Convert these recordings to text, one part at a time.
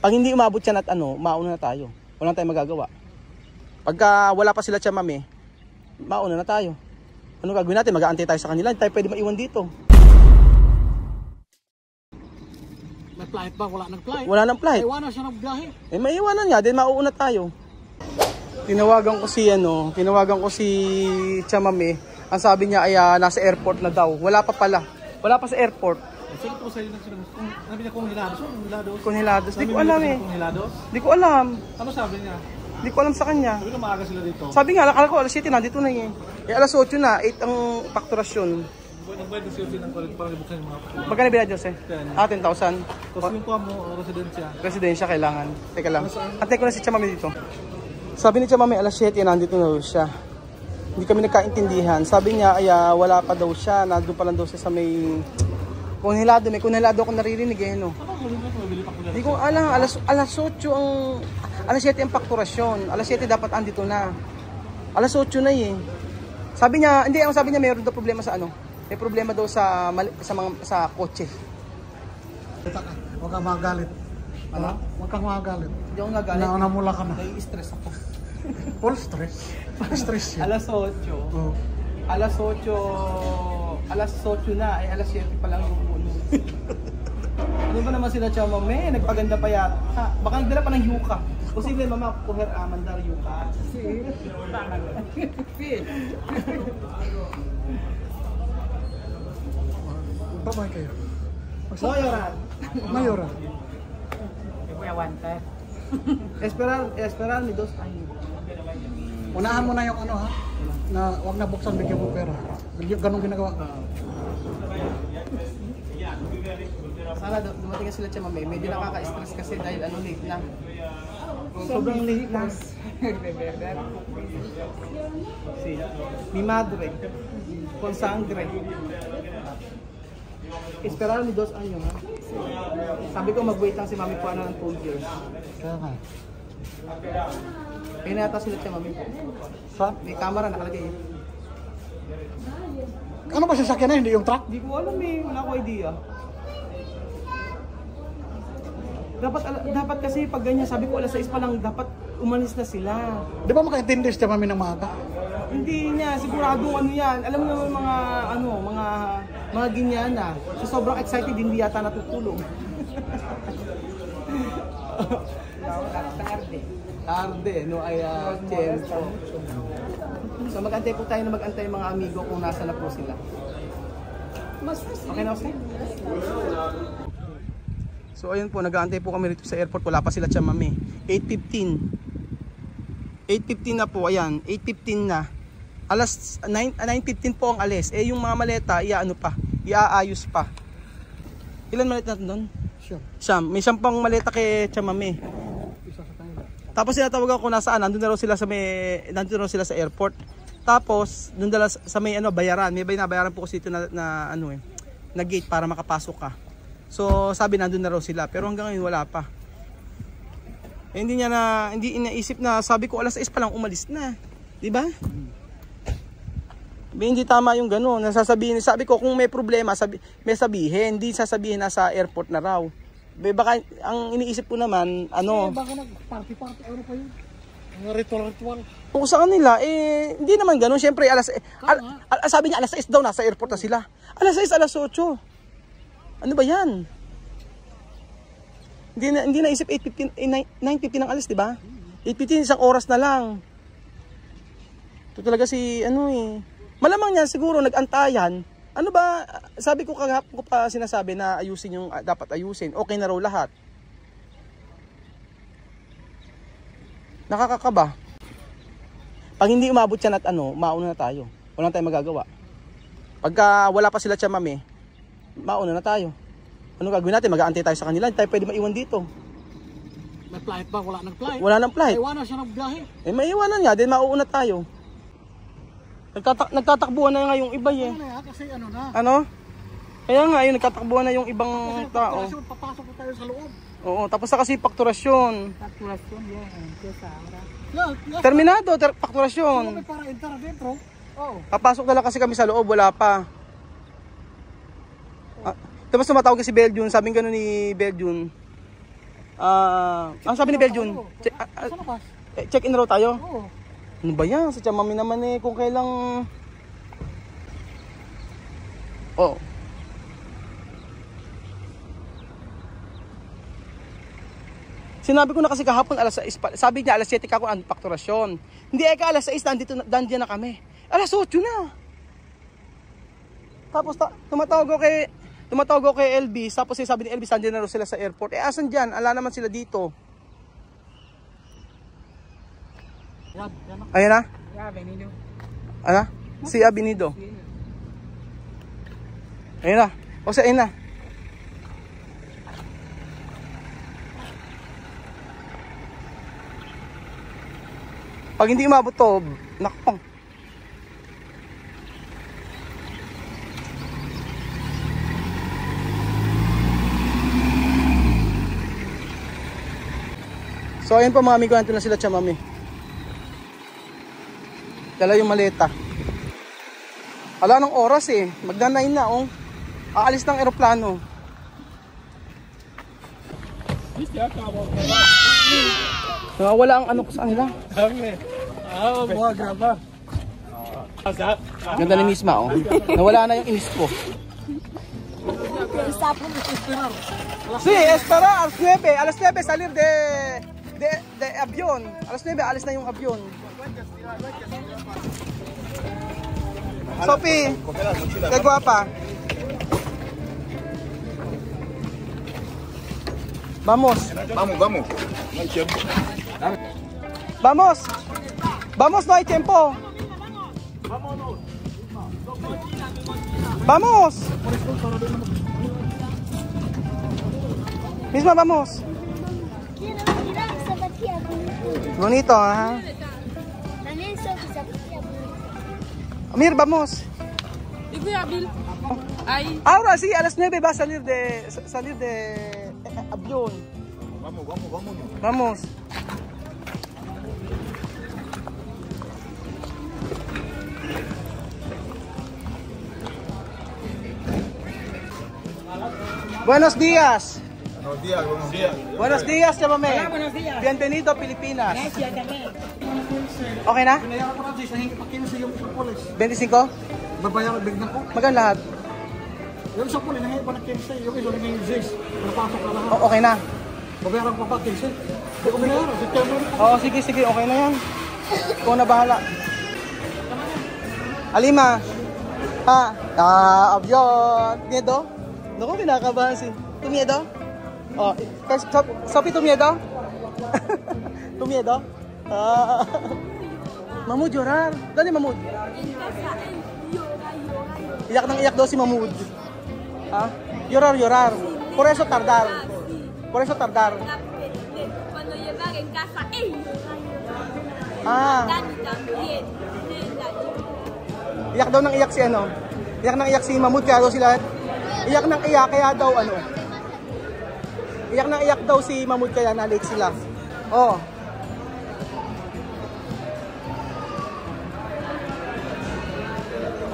Pag hindi umabot yan at mauna na tayo. Wala tayong magagawa. Pagka wala pa sila Chamame, mauna na tayo. Ano gagawin natin? Mag-aantay tayo sa kanila. Hindi tayo pwede maiwan dito. May flight ba? Wala nang flight? Wala nang flight. Maiwanan siya ng biyahe. Maiwanan niya. Then mauuna tayo. Tinawagan ko si Chamame. Ang sabi niya ay nasa airport na daw. Wala pa pala. Wala pa sa airport. Sino po sa'yo nagsabi? Sabi niya Congelados? Congelados. Di ko alam eh. Di ko alam. Ano sabi niya? Di ko alam sa kanya. Sabi ko maaga sila dito. Sabi nga, akala ko alas 7 nandito na eh. Alas 8 na, 8 ang fakturasyon. Nagbayad na siya ng college para ibuksan yung mga pakula. Magkano binayad Jose? 10,000. Tapos yung kuha mo, residensya. Residensya kailangan. Teka lang. Antay ko na si Chamame dito. Sabi ni Chamame alas 7 nandito na daw siya. Hindi kami nagkaintindihan. Sabi niya ay wala pa daw siya. Nandun pa lang daw siya sa may Congelado. May Congelado ako naririnig eh. No? Hindi ko alam. Alas 8 ang... Alas 7 ang fakturasyon. Alas 7 dapat andito na. Alas 8 na eh. Sabi niya, hindi, ang sabi niya mayroon daw problema sa may problema daw sa kotse. Huwag kang magalit. Ano? Huwag kang magalit. Hindi ako nagalit. Namula ka na. Nai-stress ako. Full stress. Stress yan. Alas 8. Alas 8 na. Ay alas 7 pa lang yung ulo. Ano ba naman sila Chamame? Nagpaganda pa yata. Baka nagdala pa ng yuka. Posible mama, kuher mandar yuka. Babay kayo. Mayoran. Voy a aguantar. Esperar ni 2 años. Unahan mo na yung ha? Na wag na buksan, bigyan mo pera. Ganun ginagawa. Sana dumating sila Chamame. Medyo nakaka-stress kasi dahil late na. Sobrang late na. Si mi madre con sangre. Esperar ni 2 años ha. Sabi ko mag-wait lang si Mami Juana ng 2 years. Kaya nga. Kaya nata sila Chamame po. May camera nakalagay eh. Ano ba sasakyan na? Hindi yung truck? Hindi ko alam eh. Wala ko idea. Dapat kasi pag ganyan, sabi ko alas 6 pa lang, dapat umalis na sila. Di ba makaintindi siya mami ng maaga? Hindi niya, siguradong yan. Alam mo naman mga ginyana. So sobrang excited, hindi yata natutulog. Tarde, no ay tempo. So mag-antay po tayo na mag-antay mga amigo kung nasa na po sila. Okay na Jose? So ayun po, nag-aantay po kami rito sa airport. Wala pa sila Chamame. 8:15 na po, ayan. 8:15 na. Alas 9:15 po ang alis. Eh yung mga maleta, iaayos pa. Ilan maleta natin doon? Siyam. May 10 maleta kay Chamame. Tapos sinatawagan ko nasaan. Nandun na raw sila sa airport. Tapos doon dala sa may bayaran. May binabayaran po kasi ito na gate para makapasok ka. So sabi nandun na raw sila, pero hanggang ngayon wala pa. Eh, hindi inaisip na sabi ko alas 6 pa lang umalis na. 'Di ba? Hindi tama yung gano'n. Nasasabihin, sabi ko kung may problema, may sabihin, hindi sasabihin na sa airport na raw. Baka ang iniisip ko naman, baka nag-party, ano pa yun? Ritual. Kung sa kanila, hindi naman gano'n. Siyempre, sabi niya, alas 6 daw, nasa airport na sila. Alas 6, alas 8. Ano ba yan? Hindi naisip 9:15 ang alis, di ba? 8:15, isang oras na lang. Ito talaga malamang niya siguro nag-antayan. Ano ba, sabi ko kahapon ko pa sinasabi na ayusin yung dapat ayusin. Okay na raw lahat. Nakakakaba. Pag hindi umabot yan at mauna na tayo. Wala tayong magagawa. Pagka wala pa sila Chamame, mauna na tayo. Ano gagawin natin? Mag-aantay tayo sa kanila. Hindi tayo pwede maiwan dito. May flight ba? Wala nang flight? Wala nang flight. Maiwanan siya ng biyahe. Maiwanan nga. Then mauuna tayo. Nagtatakbuhan na nga yung iba eh. Kasi na. Ano? Kaya nga yun, nagtatakbuhan na yung ibang tao. Papasok na tayo sa loob. Oo, tapos na kasi fakturasyon. Facturación, Terminado, fakturasyon. May para entrar dentro. Oh. Papasok na lang kasi kami sa loob, wala pa. Tapos tumatawag si Beljun, sabing gano'n ni Beljun. Ang sabi ni Beljun, Sa labas. check-in raw tayo. Oo. Ano ba yan? Sa Chamami naman eh, kung kailang... Oh. Sinabi ko na kasi kahapon alas 6, sabi niya alas 7 ka kung ang fakturasyon. Hindi ka alas 6, nandiyan na kami. Alas 8 na. Tapos tumatawag ko kay LB, tapos sabi ni LB, nandiyan na raw sila sa airport. Asan dyan? Ala naman sila dito. Yan. Ayan na? Yeah, Benito. Ano? Si Abinido. Ayun na. O sa ayun na. Pag hindi umabot to, nakapang. So ayun po mga amigo, nandito na sila Chamami. Dala yung maleta. Wala nang oras eh. Magda-9 na oh. Aalis ng eroplano. Wala ang ano ko sa kanila. Ganda ni Misma oh. Nawala na yung inis ko. Sí, espera, alas 9 salir de avión. Alas 9 alis na yung avión. Sophie, qué guapa. Vamos. Vamos. Vamos. Vamos, no hay tiempo. Vamos. Misma, vamos. Bonito, ¿ah? También son zapatillas bonitas. Amir, vamos. ¿Y Kuya Bill? Ay, Ahora sí, a las 9 va a salir de avión. Vamos. Buenos días. Buenos días, Chamame. Buenos días. Bienvenido a Pilipinas. Gracias también. Okay na? Pinayaran ko lang sa hingi pa kinsa yung sa pulis. 25? Babayaran bigyan ko. Magkano lahat? Yung sa pulis hingi pa ng kinsa, yung isa hingi Zis. Napasok na lahat. Okay na. Babayaran ko pa kinsa. Hindi ko binayaran. September. Oo, sige, okay na yan. Ikaw na bahala. Alima. Avion. Miedo? Naku, kinakabahan si... Tumiedo? Oh, Sophie, tumiedo? Tumiedo? Mahmoud, llorar. Dali, Mahmoud. Iyak nang iyak daw si Mahmoud. Llorar. Por eso tardar. Cuando llegar en casa, ¡ey! Dani también. Iyak daw nang iyak si ano. Iyak nang iyak si Mahmoud, kaya daw sila. Iyak nang iyak, kaya daw ano. Iyak nang iyak daw si Mahmoud, kaya na-late sila. Oh.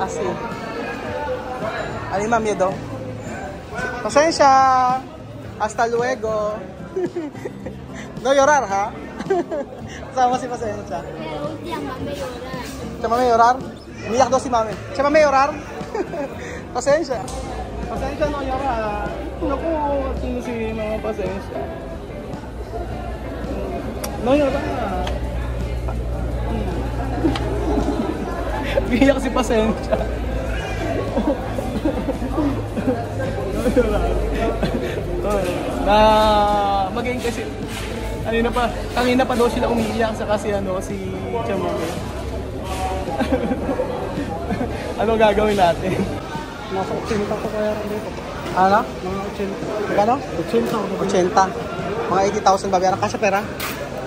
Así. Alima, miedo. Pasensya. Hasta luego. No llorar, ha? Sama si Pasensya. Pero un día más me llorar. Siya mami llorar? Umiyak daw si mami. Siya mami llorar? Pasensya. Pasensya, no llorar. Naku, sino si mama Pasensya? No llorar. Umiyak si Pasensya. Na maging kasi kanina pa daw sila umiiyak sa kasi ano si Chamame. Ano gagawin natin? Nasa 80 pa bayaran dito. Ano? Mga 80. Magkano? 80. 80. Mga 80,000 babayaran. Kasya pera?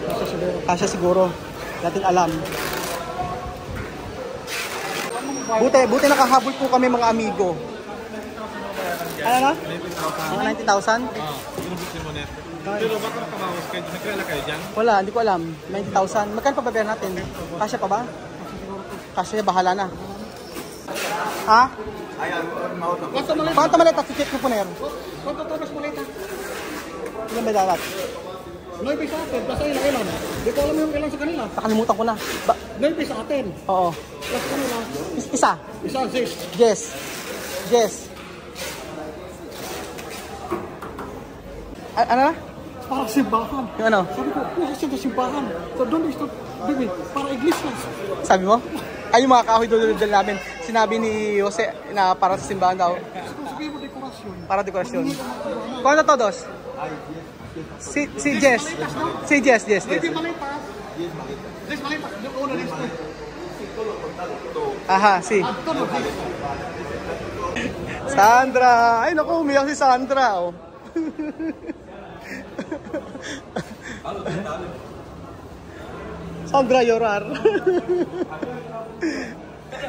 Nasa siguro. Kasya siguro. Natin alam. Buti nakahabol po kami mga amigo. Ano na? Mga 90,000? Pero baka makabawas kayo, nagkala kayo dyan? Wala, hindi ko alam. 90,000. Magkano pa babayaran natin? Kasya pa ba? Kasya, bahala na. Ha? Quanto maleta? Quanto maleta? Check ko po na yan. Quanto tomas maleta? Ilan ba dapat? 9 sa atin, plus ayun ilan. Di ko alam yung ilan sa kanila. Nakalimutan ko na. 9 sa atin, Oo. plus sa kanila. Isa. Isa, 6. Yes. Yes. Ano na? Para simbahan. Yung ano? Sabi ko, kasi ito simbahan. So doon ito, baby, para iglesias. Sabi mo? Ay, yung mga kahoy doon namin. Sinabi ni Jose na para sa simbahan daw. Sabi mo dekorasyon. Para dekorasyon. Kung todos? Si Jess. Si Jess. Baby, malitas. This malitas. Yung una listo. Aha, si. Sandra. Ay, naku, umiyak si Sandra. Oh. Sandra llorar.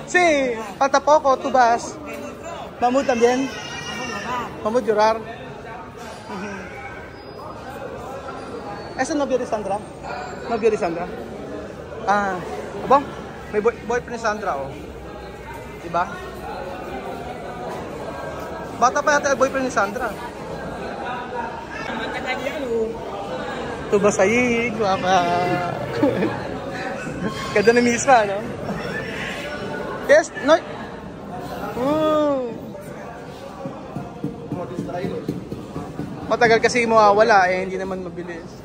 Sí, tampoco, tú vas. Mahmoud también. Mahmoud llorar. ¿Es el novio de Sandra? ¿Novio de Sandra? Ah, aba? May boyfriend ni Sandra, oh. Diba? Bata pa yata yung boyfriend ni Sandra. Tu vas ahí, guapa. Ganda na misma, no? Yes, no? Matagal kasi mawawala, eh, hindi naman mabilis.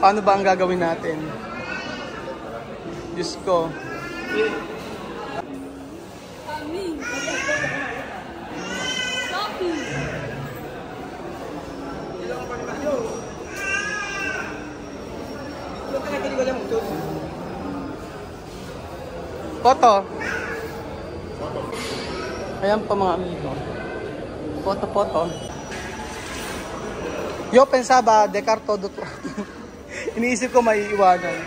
Paano ba ang gagawin natin? Diyos ko. Foto. Ayan pa mga amigo. Foto. Yo pensaba dejar todo. Iniisip ko may iwanan.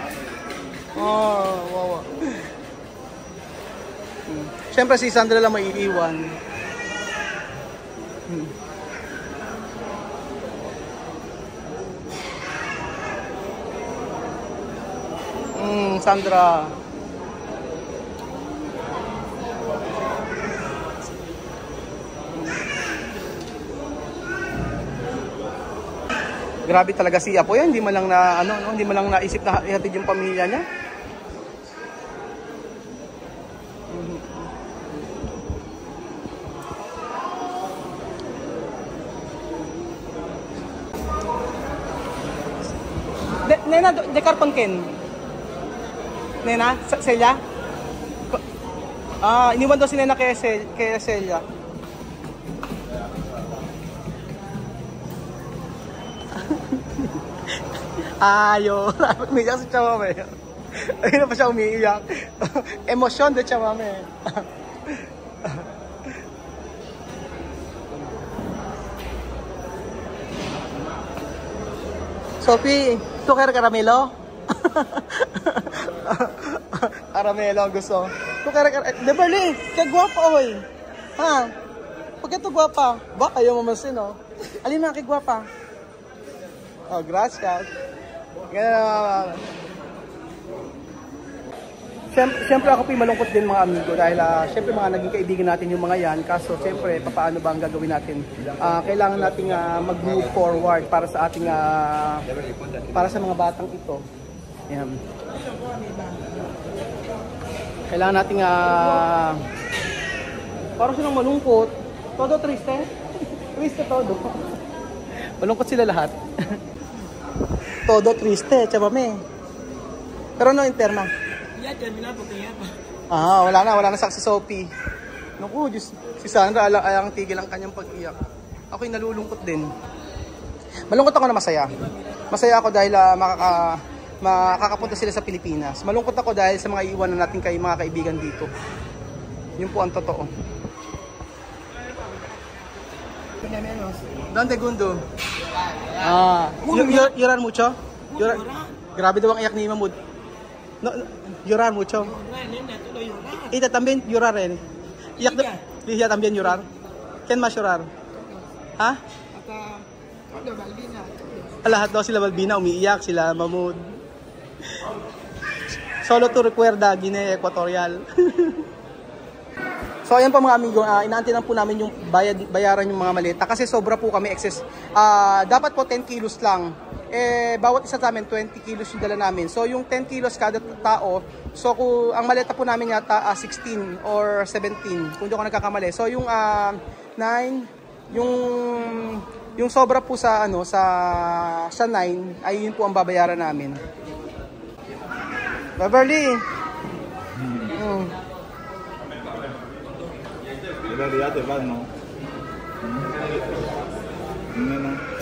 Oh, wow. Siyempre si Sandra lang may iiwan. Sandra. Grabe talaga si Apo yan, hindi man lang na hindi man lang naisip na ihatid yung pamilya niya. Nena, de Carponken. Nena, Celia? Iniwan daw si Nena kay Celia. Ayo, umiiyak si Chamame. Ayun na pa siya umiiyak. Emosyon de Chamame. Sophie, tu quer caramelo? Caramelo ang gusto. Tu quer de Berlin, que guapa hoy. Ha? ¿Por qué tu guapa? Ba, ayaw mo masin, oh. Alin na, que guapa? Oh, gracias. Siyempre ako po malungkot din mga amigo dahil siyempre mga naging kaibigan natin yung mga yan. Kaso siyempre paano ba ang gagawin natin? Kailangan nating mag-move forward para sa ating para sa mga batang ito. Ayan. Kailangan nating parang silang malungkot. Todo triste? Triste todo. Malungkot sila lahat. Todo triste, Chamame. Pero no interna. Ya terminal porque ya. Wala na si Sophie. Naku, Diyos, si Sandra ang tigil ang kanyang pag-iyak. Ako'y nalulungkot din. Malungkot ako na masaya. Masaya ako dahil makakapunta sila sa Pilipinas. Malungkot ako dahil sa mga iiwanan natin kay mga kaibigan dito. Yun po ang totoo. ¿Dónde Gundo? Llorar mucho? Grabe daw ang iyak ni Mahmoud. No, llorar mucho. Ita también llorar eh. Liya también llorar. ¿Quién más llorar? Ha? Lahat daw sila Balbina umiiyak, sila Mahmoud. Solo to recuerda Guinea Equatorial. So ayan po mga amigo, inaantay lang po namin yung bayaran yung mga maleta kasi sobra po kami excess. Dapat po 10 kilos lang. Bawat isa sa amin 20 kilos yung dala namin. So yung 10 kilos kada tao, so kung ang maleta po namin yata 16 or 17 kung di ako nagkakamali. So yung 9, yung sobra po sa sa 9 ay yun po ang babayaran namin. Beverly. En realidad te vas, ¿no? No.